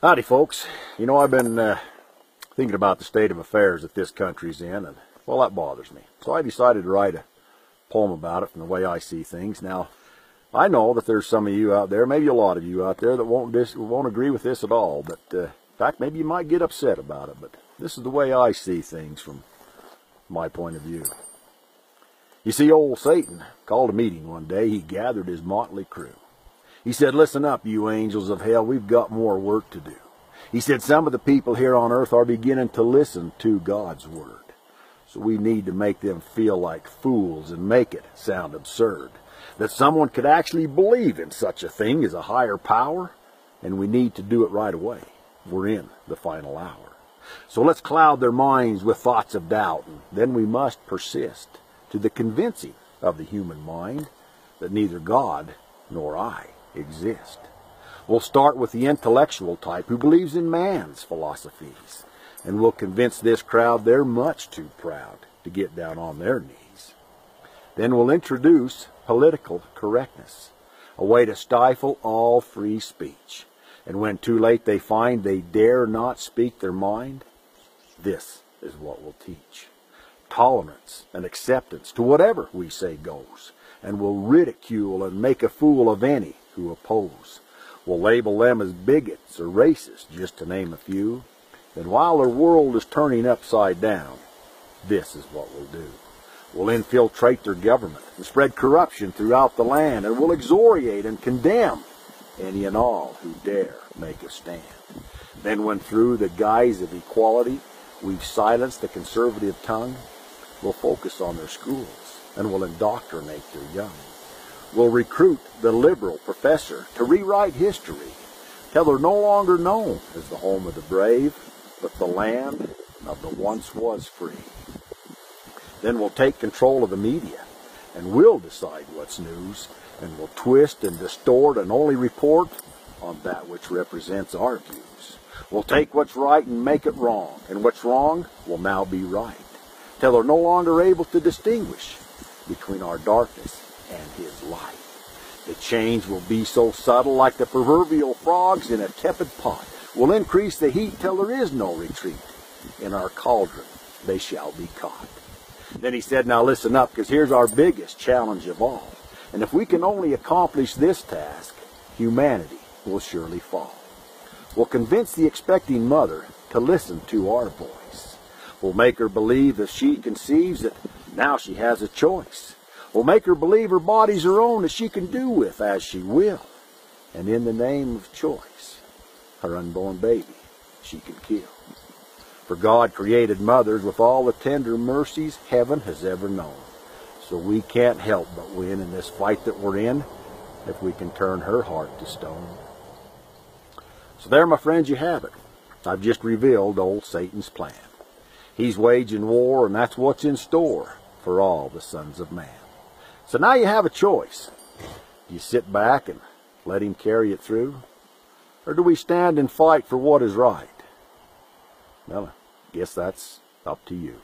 Howdy, folks. You know, I've been thinking about the state of affairs that this country's in, and, well, that bothers me. So I decided to write a poem about it from the way I see things. Now, I know that there's some of you out there, maybe a lot of you out there, that won't agree with this at all. But, in fact, maybe you might get upset about it. But this is the way I see things from my point of view. You see, old Satan called a meeting one day. He gathered his motley crew. He said, "Listen up, you angels of hell, we've got more work to do." He said, "Some of the people here on earth are beginning to listen to God's word. So we need to make them feel like fools and make it sound absurd. That someone could actually believe in such a thing as a higher power, and we need to do it right away. We're in the final hour. So let's cloud their minds with thoughts of doubt, and then we must persist to the convincing of the human mind that neither God nor I exist. We'll start with the intellectual type who believes in man's philosophies, and we'll convince this crowd they're much too proud to get down on their knees. Then we'll introduce political correctness, a way to stifle all free speech. And when too late they find they dare not speak their mind, this is what we'll teach. Tolerance and acceptance to whatever we say goes, and we'll ridicule and make a fool of any who oppose. We'll label them as bigots or racists, just to name a few. Then while their world is turning upside down, this is what we'll do. We'll infiltrate their government and spread corruption throughout the land, and we'll excoriate and condemn any and all who dare make a stand. Then when through the guise of equality we've silenced the conservative tongue, we'll focus on their schools and we'll indoctrinate their young. We'll recruit the liberal professor to rewrite history till they're no longer known as the home of the brave, but the land of the once was free. Then we'll take control of the media, and we'll decide what's news, and we'll twist and distort and only report on that which represents our views. We'll take what's right and make it wrong, and what's wrong will now be right, till they're no longer able to distinguish between our darkness and his light. The change will be so subtle, like the proverbial frogs in a tepid pot. We'll increase the heat till there is no retreat. In our cauldron they shall be caught. Then he said, "Now listen up, because here's our biggest challenge of all. And if we can only accomplish this task, humanity will surely fall. We'll convince the expecting mother to listen to our voice. We'll make her believe if she conceives that now she has a choice. We'll make her believe her body's her own, that she can do with as she will. And in the name of choice, her unborn baby she can kill. For God created mothers with all the tender mercies heaven has ever known. So we can't help but win in this fight that we're in if we can turn her heart to stone." So there, my friends, you have it. I've just revealed old Satan's plan. He's waging war, and that's what's in store for all the sons of man. So now you have a choice. Do you sit back and let him carry it through? Or do we stand and fight for what is right? Well, I guess that's up to you.